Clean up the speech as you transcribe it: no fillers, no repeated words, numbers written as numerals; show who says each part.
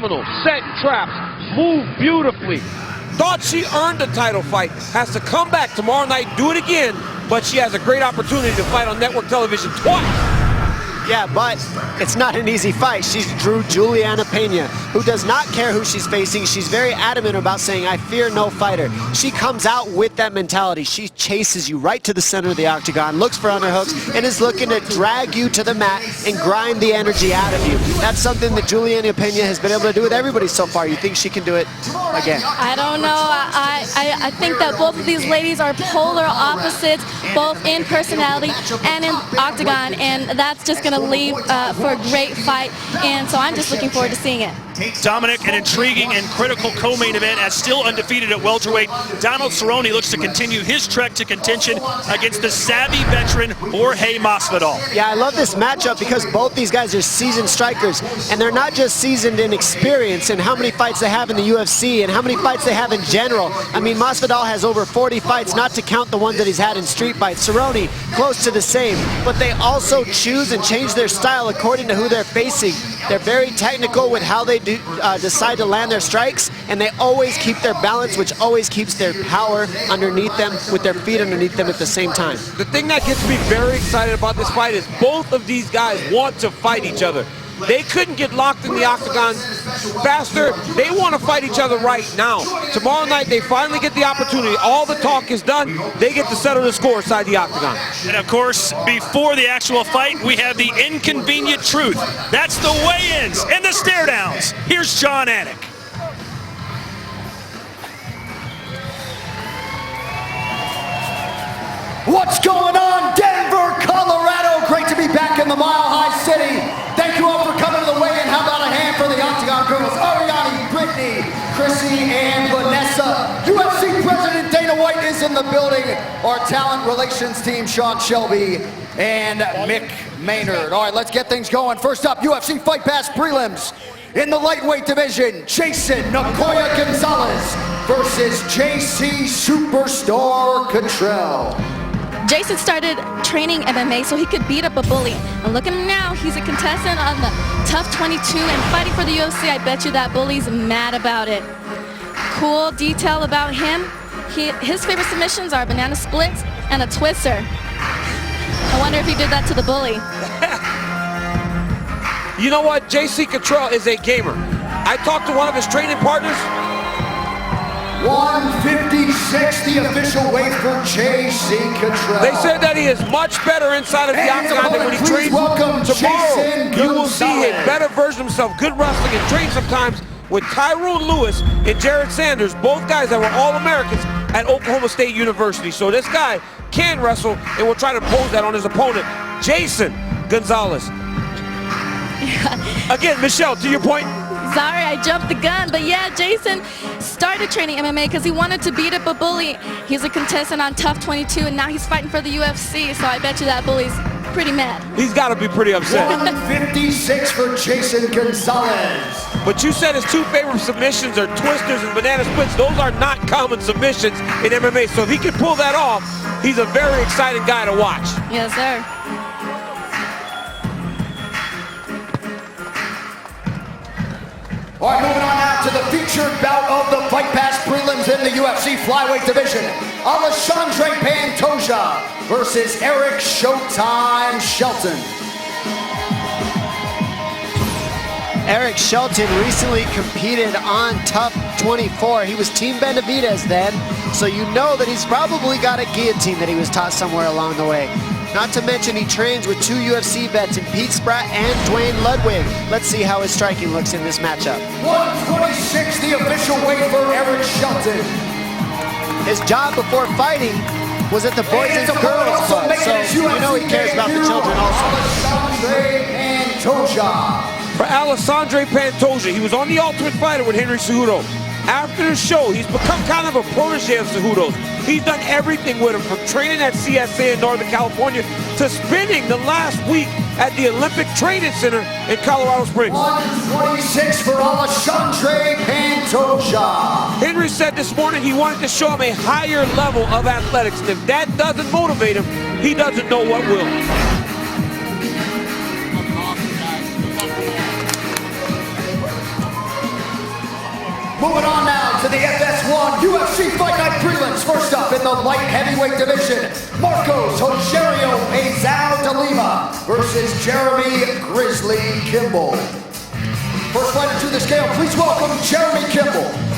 Speaker 1: phenomenal. Set traps, move beautifully. Thought she earned the title fight. Has to come back tomorrow night, do it again, but she has a great opportunity to fight on network television twice.
Speaker 2: Yeah, but it's not an easy fight. She's Juliana Pena, who does not care who she's facing. She's very adamant about saying, I fear no fighter. She comes out with that mentality. She chases you right to the center of the octagon, looks for underhooks, and is looking to drag you to the mat and grind the energy out of you. That's something that Juliana Pena has been able to do with everybody so far. You think she can do it again?
Speaker 3: I don't know. I think that both of these ladies are polar opposites, both in personality and in octagon, and that's just going to leave for a great fight, and so I'm just looking forward to seeing it.
Speaker 4: Dominic, an intriguing and critical co-main event, as still undefeated at welterweight. Donald Cerrone looks to continue his trek to contention against the savvy veteran Jorge Masvidal.
Speaker 2: Yeah, I love this matchup because both these guys are seasoned strikers, and they're not just seasoned in experience and how many fights they have in the UFC and how many fights they have in general. I mean, Masvidal has over 40 fights, not to count the ones that he's had in street fights. Cerrone, close to the same, but they also choose and change their style according to who they're facing. They're very technical with how they decide to land their strikes, and they always keep their balance, which always keeps their power underneath them with their feet underneath them at the same time.
Speaker 1: The thing that gets me very excited about this fight is both of these guys want to fight each other. They couldn't get locked in the octagon faster. They want to fight each other right now. Tomorrow night, they finally get the opportunity. All the talk is done. They get to settle the score inside the octagon.
Speaker 4: And of course, before the actual fight, we have the inconvenient truth. That's the weigh-ins and the stare-downs. Here's John Anik.
Speaker 5: What's going on, Denver, Colorado? Great to be back in the Mile High City. Thank you all for coming to the weigh-in. How about a hand for the Octagon girls? Ariane, Brittany, Chrissy, and Vanessa. UFC President Dana White is in the building. Our talent relations team, Sean Shelby and Mick Maynard. All right, let's get things going. First up, UFC Fight Pass prelims. In the lightweight division, Jason Nakoya Gonzalez versus JC Superstar Cottrell.
Speaker 3: Jason started training MMA so he could beat up a bully. And look at him now, he's a contestant on the Tough 22 and fighting for the UFC. I bet you that bully's mad about it. Cool detail about him, his favorite submissions are banana splits and a twister. I wonder if he did that to the bully.
Speaker 1: You know what? JC Cottrell is a gamer. I talked to one of his training partners.
Speaker 5: 156, the official weight for JC Cottrell.
Speaker 1: They said that he is much better inside of the octagon than when he trains. Tomorrow, you will see a better version of himself. Good wrestling and train sometimes with Tyrone Lewis and Jared Sanders, both guys that were All-Americans at Oklahoma State University. So this guy can wrestle and will try to impose that on his opponent, Jason Gonzalez. Again, Michelle, to your point.
Speaker 3: Sorry, I jumped the gun, but yeah, Jason started training MMA because he wanted to beat up a bully. He's a contestant on Tough 22, and now he's fighting for the UFC, so I bet you that bully's pretty mad.
Speaker 1: He's got to be pretty upset.
Speaker 5: 156 for Jason Gonzalez.
Speaker 1: But you said his two favorite submissions are twisters and banana splits. Those are not common submissions in MMA, so if he can pull that off, he's a very exciting guy to watch.
Speaker 3: Yes, sir.
Speaker 5: All right, moving on now to the featured bout of the Fight Pass prelims in the UFC flyweight division. Alexandre Pantoja versus Eric Showtime Shelton.
Speaker 2: Eric Shelton recently competed on Tough 24. He was Team Benavidez then, so you know that he's probably got a guillotine that he was taught somewhere along the way. Not to mention he trains with two UFC vets in Pete Spratt and Dwayne Ludwig. Let's see how his striking looks in this matchup.
Speaker 5: 126, the official weight for Eric Shelton.
Speaker 2: His job before fighting was at the Boys and Girls Club, so you know he cares about the children also.
Speaker 5: Alexandre Pantoja.
Speaker 1: For Alexandre Pantoja, he was on The Ultimate Fighter with Henry Cejudo. After the show, he's become kind of a protege of Cejudo's. He's done everything with him, from training at CSA in Northern California to spending the last week at the Olympic Training Center in Colorado Springs.
Speaker 5: 126 for Alexandre Pantoja.
Speaker 1: Henry said this morning he wanted to show him a higher level of athletics, and if that doesn't motivate him, he doesn't know what will.
Speaker 5: Moving on now to the FS1 UFC Fight Night prelims. First up in the light heavyweight division, Marcos Rogerio Ezal de Lima versus Jeremy Grizzly Kimball. First fighter to the scale, please welcome Jeremy Kimball.